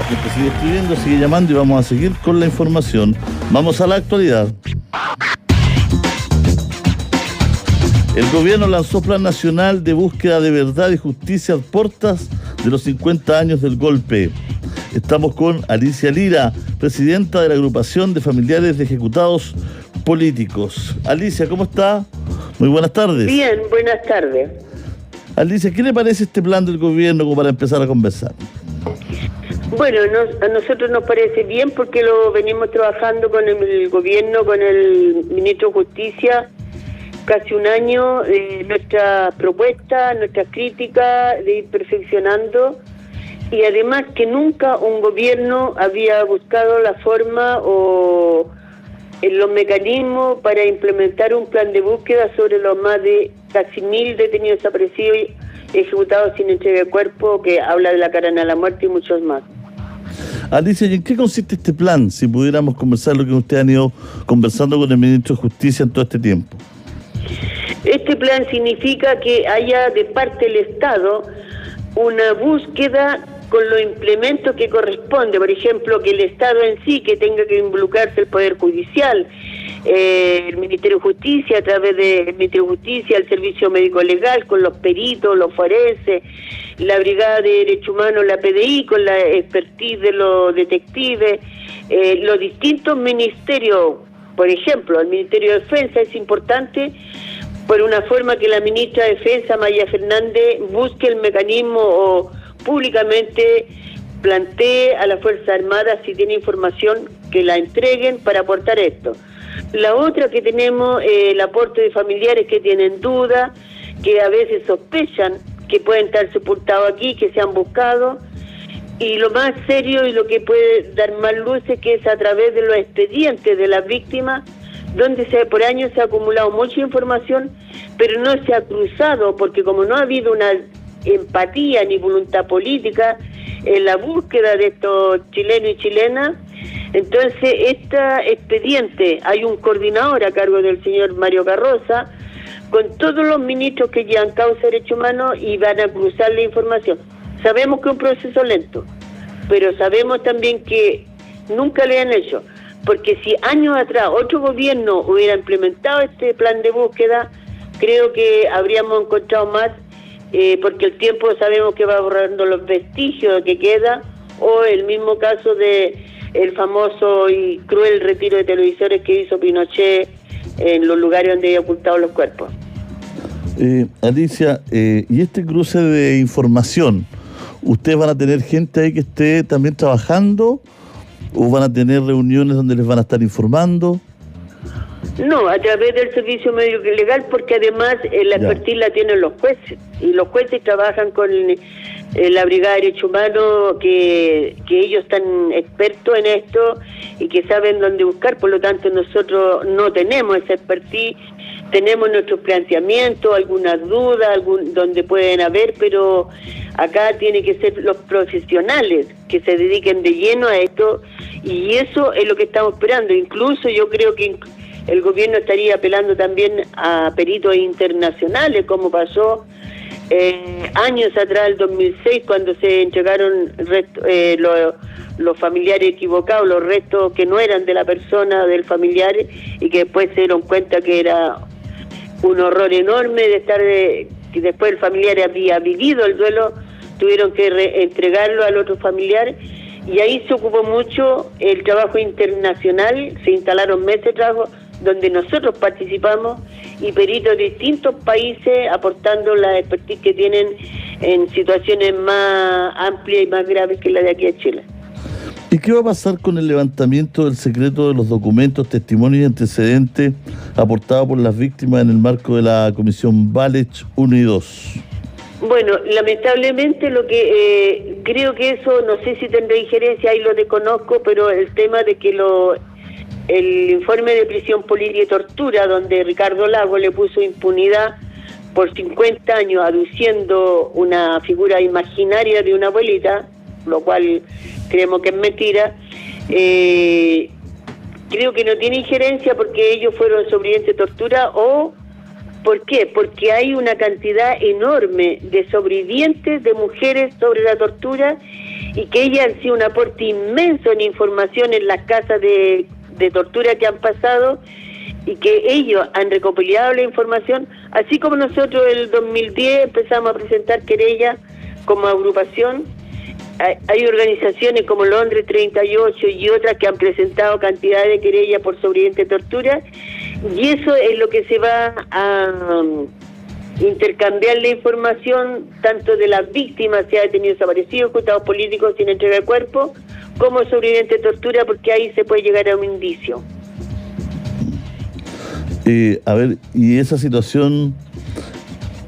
gente sigue escribiendo, sigue llamando y vamos a seguir con la información. Vamos a la actualidad. El gobierno lanzó Plan Nacional de Búsqueda de Verdad y Justicia a puertas de los 50 años del golpe. Estamos con Alicia Lira, presidenta de la Agrupación de Familiares de Ejecutados Políticos. Alicia, ¿cómo está? Muy buenas tardes. Bien, buenas tardes. Alicia, ¿qué le parece este plan del gobierno como para empezar a conversar? Bueno, a nosotros nos parece bien porque lo venimos trabajando con el gobierno, con el ministro de Justicia, casi un año, nuestra propuesta, nuestras críticas, de ir perfeccionando, y además que nunca un gobierno había buscado la forma o los mecanismos para implementar un plan de búsqueda sobre los más de casi 1.000 detenidos desaparecidos y ejecutados sin entrega de cuerpo, que habla de la cadena de la muerte y muchos más. Alicia, ¿y en qué consiste este plan? Si pudiéramos conversar lo que ustedes han ido conversando con el ministro de Justicia en todo este tiempo. Este plan significa que haya de parte del Estado una búsqueda con los implementos que corresponde, por ejemplo, que el Estado en sí, que tenga que involucrarse el Poder Judicial, el Ministerio de Justicia, a través del Ministerio de Justicia, el Servicio Médico Legal, con los peritos, los forenses, la Brigada de Derechos Humanos, la PDI, con la expertise de los detectives, los distintos ministerios, por ejemplo, el Ministerio de Defensa es importante, por una forma que la ministra de Defensa, Maya Fernández, busque el mecanismo o públicamente plantee a la Fuerza Armada, si tiene información, que la entreguen para aportar esto. La otra que tenemos, el aporte de familiares que tienen dudas, que a veces sospechan que pueden estar sepultados aquí, que se han buscado, y lo más serio y lo que puede dar más luces, que es a través de los expedientes de las víctimas, donde por años se ha acumulado mucha información, pero no se ha cruzado, porque como no ha habido una empatía ni voluntad política en la búsqueda de estos chilenos y chilenas, entonces este expediente, hay un coordinador a cargo del señor Mario Carroza, con todos los ministros que llevan causa de derechos humanos y van a cruzar la información. Sabemos que es un proceso lento, pero sabemos también que nunca le han hecho, porque si años atrás otro gobierno hubiera implementado este plan de búsqueda, creo que habríamos encontrado más, porque el tiempo sabemos que va borrando los vestigios que queda, o el mismo caso de el famoso y cruel retiro de televisores que hizo Pinochet en los lugares donde había ocultado los cuerpos. Alicia, y este cruce de información, ¿ustedes van a tener gente ahí que esté también trabajando o van a tener reuniones donde les van a estar informando? No, a través del Servicio Médico Legal, porque además la expertise la tienen los jueces, y los jueces trabajan con la Brigada de Derechos Humanos, que ellos están expertos en esto y que saben dónde buscar. Por lo tanto, nosotros no tenemos esa expertise, tenemos nuestros planteamientos, algunas dudas, donde pueden haber, pero acá tiene que ser los profesionales que se dediquen de lleno a esto, y eso es lo que estamos esperando. Incluso yo creo que el gobierno estaría apelando también a peritos internacionales, como pasó años atrás, el 2006, cuando se entregaron los familiares equivocados, los restos que no eran de la persona, del familiar, y que después se dieron cuenta que era un horror enorme de estar, que después el familiar había vivido el duelo, tuvieron que entregarlo al otro familiar, y ahí se ocupó mucho el trabajo internacional, se instalaron meses de trabajo, donde nosotros participamos, y peritos de distintos países aportando la expertise que tienen en situaciones más amplias y más graves que la de aquí a Chile. ¿Y qué va a pasar con el levantamiento del secreto de los documentos, testimonios y antecedentes aportados por las víctimas en el marco de la Comisión Valech 1 y 2? Bueno, lamentablemente lo que creo que eso, no sé si tendrá injerencia, ahí lo desconozco, pero el tema de que el informe de prisión política y tortura, donde Ricardo Lago le puso impunidad por 50 años aduciendo una figura imaginaria de una abuelita, lo cual creemos que es mentira, creo que no tiene injerencia porque ellos fueron sobrevivientes de tortura o ¿Por qué? Porque hay una cantidad enorme de sobrevivientes de mujeres sobre la tortura y que ellas han sido un aporte inmenso en información en las casas de tortura que han pasado y que ellos han recopilado la información, así como nosotros en el 2010 empezamos a presentar querellas como agrupación. Hay organizaciones como Londres 38 y otras que han presentado cantidad de querellas por sobreviviente de tortura, y eso es lo que se va a intercambiar la información tanto de las víctimas, si ha detenido desaparecidos, ejecutados políticos sin entrega de cuerpo, como sobreviviente de tortura, porque ahí se puede llegar a un indicio. A ver, y esa situación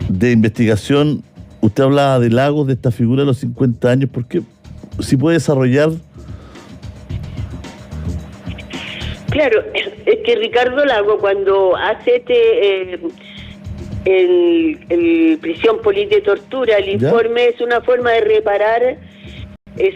de investigación, usted hablaba de Lagos, de esta figura de los 50 años, ¿por qué? ¿Si puede desarrollar? Claro, es que Ricardo Lagos, cuando hace el prisión política de tortura, el informe es una forma de reparar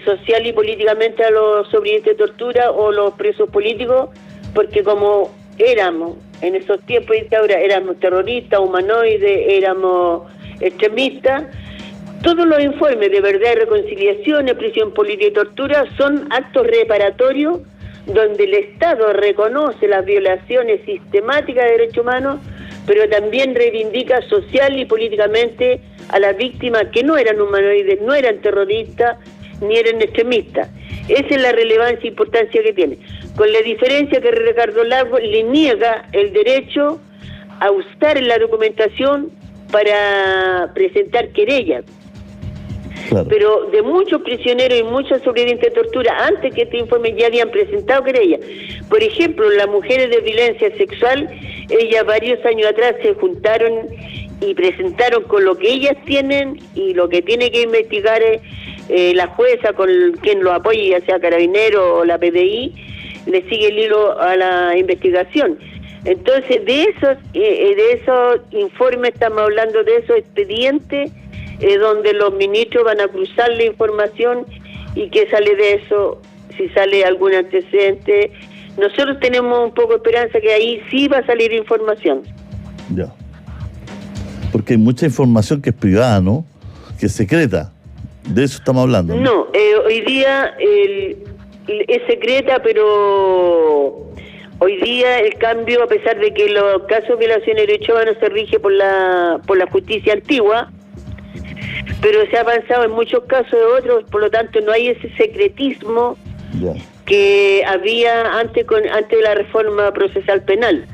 social y políticamente a los sobrevivientes de tortura o los presos políticos, porque como éramos en esos tiempos de dictadura, éramos terroristas, humanoides, éramos extremistas, todos los informes de verdad y reconciliación, prisión política y tortura son actos reparatorios donde el Estado reconoce las violaciones sistemáticas de derechos humanos, pero también reivindica social y políticamente a las víctimas que no eran humanoides, no eran terroristas, ni eran extremistas. Esa es la relevancia e importancia que tiene. Con la diferencia que Ricardo Lagos le niega el derecho a usar en la documentación para presentar querellas. Claro. Pero de muchos prisioneros y muchos sobrevivientes de tortura, antes que este informe ya habían presentado querellas. Por ejemplo, las mujeres de violencia sexual, ellas varios años atrás se juntaron y presentaron con lo que ellas tienen y lo que tiene que investigar la jueza con quien lo apoye, ya sea Carabinero o la PDI, le sigue el hilo a la investigación. Entonces, de esos informes estamos hablando, de esos expedientes donde los ministros van a cruzar la información y que sale de eso, si sale algún antecedente. Nosotros tenemos un poco de esperanza que ahí sí va a salir información. Ya. Porque hay mucha información que es privada, ¿no? Que es secreta. De eso estamos hablando. No, hoy día es secreta, pero hoy día el cambio, a pesar de que los casos de violación de derechos humanos se rige por la justicia antigua, pero se ha avanzado en muchos casos de otros, por lo tanto no hay ese secretismo que había antes de la reforma procesal penal.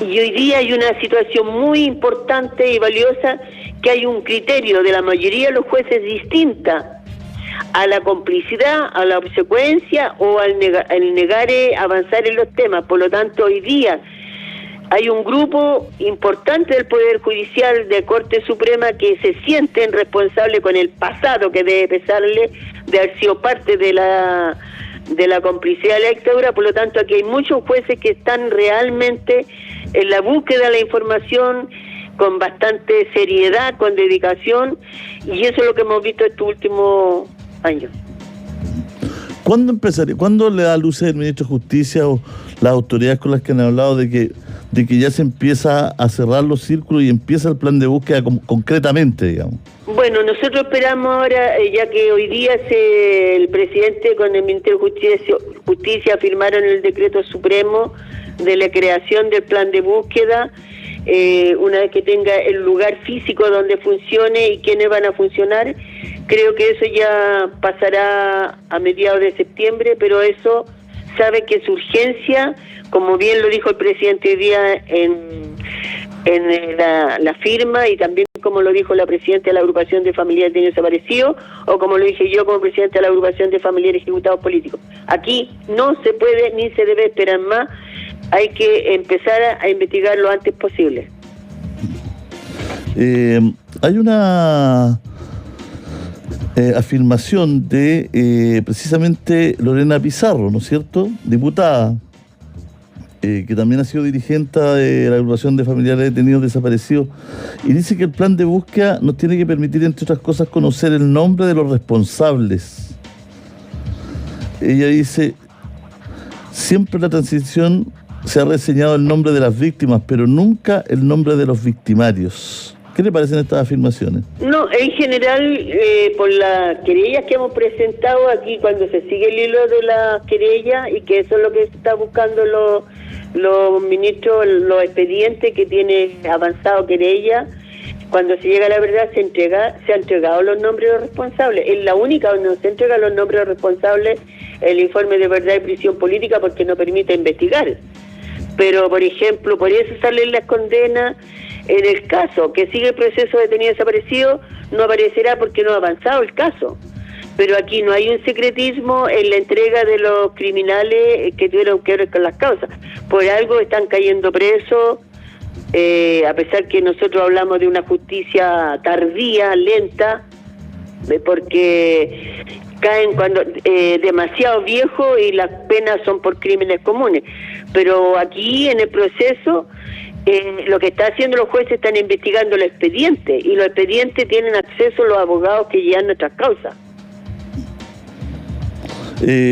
Y hoy día hay una situación muy importante y valiosa, que hay un criterio de la mayoría de los jueces distinta a la complicidad, a la obsecuencia o al negar avanzar en los temas. Por lo tanto, hoy día hay un grupo importante del Poder Judicial, de Corte Suprema, que se sienten responsables con el pasado que debe pesarle de haber sido parte de la complicidad de la dictadura. Por lo tanto, aquí hay muchos jueces que están realmente en la búsqueda de la información con bastante seriedad, con dedicación, y eso es lo que hemos visto estos últimos años. ¿Cuándo le da luces el ministro de Justicia o las autoridades con las que han hablado de que ya se empieza a cerrar los círculos y empieza el plan de búsqueda concretamente, digamos? Bueno, nosotros esperamos ahora, ya que hoy día el presidente con el Ministerio de Justicia firmaron el decreto supremo de la creación del plan de búsqueda, una vez que tenga el lugar físico donde funcione y quiénes van a funcionar. Creo que eso ya pasará a mediados de septiembre, pero eso sabe que es urgencia, como bien lo dijo el presidente hoy día en la firma, y también como lo dijo la presidenta de la agrupación de familiares de niños desaparecidos, o como lo dije yo como presidente de la agrupación de familiares ejecutados políticos. Aquí no se puede ni se debe esperar más, hay que empezar a investigar lo antes posible. Hay una afirmación de precisamente Lorena Pizarro, ¿no es cierto?, diputada, que también ha sido dirigente de la agrupación de familiares de detenidos desaparecidos, y dice que el plan de búsqueda nos tiene que permitir, entre otras cosas, conocer el nombre de los responsables. Ella dice, siempre la transición se ha reseñado el nombre de las víctimas, pero nunca el nombre de los victimarios. ¿Qué le parecen estas afirmaciones? No, en general, por las querellas que hemos presentado aquí, cuando se sigue el hilo de las querellas, y que eso es lo que está buscando los ministros, los expedientes que tienen avanzado querella, cuando se llega a la verdad se ha entregado los nombres de los responsables. Es la única donde no se entregan los nombres de los responsables el informe de verdad y prisión política, porque no permite investigar. Pero, por ejemplo, por eso salen las condenas. En el caso que sigue el proceso de detenido desaparecido, no aparecerá porque no ha avanzado el caso. Pero aquí no hay un secretismo en la entrega de los criminales que tuvieron que ver con las causas. Por algo están cayendo presos, a pesar que nosotros hablamos de una justicia tardía, lenta, porque caen cuando demasiado viejos y las penas son por crímenes comunes. Pero aquí en el proceso, lo que está haciendo los jueces, están investigando los expedientes, y los expedientes tienen acceso a los abogados que llevan nuestras causas.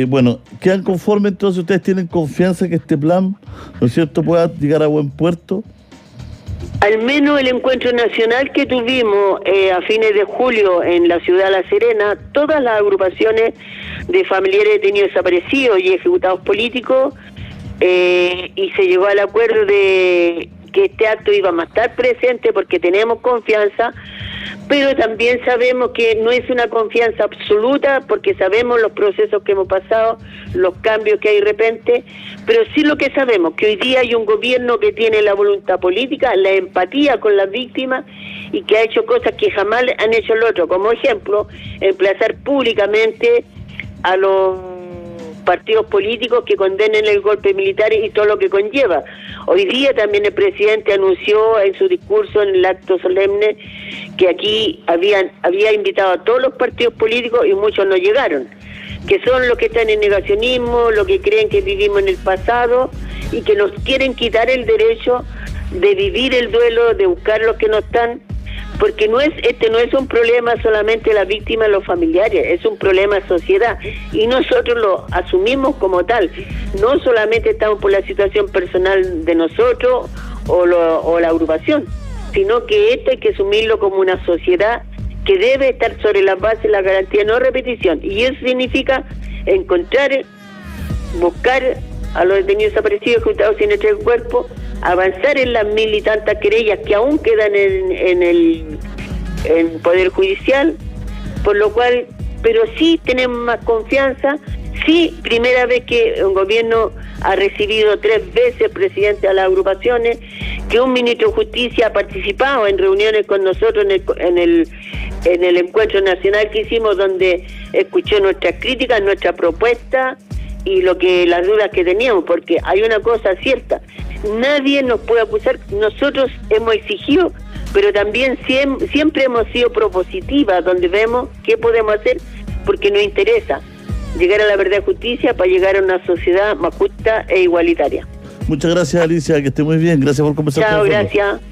Bueno, ¿quedan conformes entonces? ¿Ustedes tienen confianza que este plan, ¿no es cierto?, pueda llegar a buen puerto? Al menos el encuentro nacional que tuvimos a fines de julio en la ciudad de La Serena, todas las agrupaciones de familiares detenidos desaparecidos y ejecutados políticos, y se llegó al acuerdo de que este acto iba a estar presente porque tenemos confianza, pero también sabemos que no es una confianza absoluta, porque sabemos los procesos que hemos pasado, los cambios que hay de repente, pero sí lo que sabemos, que hoy día hay un gobierno que tiene la voluntad política, la empatía con las víctimas, y que ha hecho cosas que jamás han hecho el otro. Como ejemplo, emplazar públicamente a los partidos políticos que condenen el golpe militar y todo lo que conlleva. Hoy día también el presidente anunció en su discurso, en el acto solemne, que aquí había invitado a todos los partidos políticos y muchos no llegaron, que son los que están en negacionismo, los que creen que vivimos en el pasado y que nos quieren quitar el derecho de vivir el duelo, de buscar los que no están, porque este no es un problema solamente de la víctima y los familiares, es un problema de sociedad, y nosotros lo asumimos como tal. No solamente estamos por la situación personal de nosotros o la agrupación, sino que esto hay que asumirlo como una sociedad que debe estar sobre las bases de la garantía de no repetición, y eso significa buscar a los detenidos desaparecidos ejecutados sin entrega de cuerpo, avanzar en las 1000 y tantas querellas que aún quedan en el Poder Judicial, por lo cual, pero sí tenemos más confianza. Sí, primera vez que un gobierno ha recibido 3 veces presidente a las agrupaciones, que un ministro de Justicia ha participado en reuniones con nosotros en el encuentro nacional que hicimos, donde escuchó nuestras críticas, nuestra propuesta y las dudas que teníamos, porque hay una cosa cierta: nadie nos puede acusar. Nosotros hemos exigido, pero también siempre hemos sido propositivas, donde vemos qué podemos hacer, porque nos interesa llegar a la verdad y justicia para llegar a una sociedad más justa e igualitaria. Muchas gracias, Alicia, que esté muy bien. Gracias por conversar con nosotros. Chao, gracias.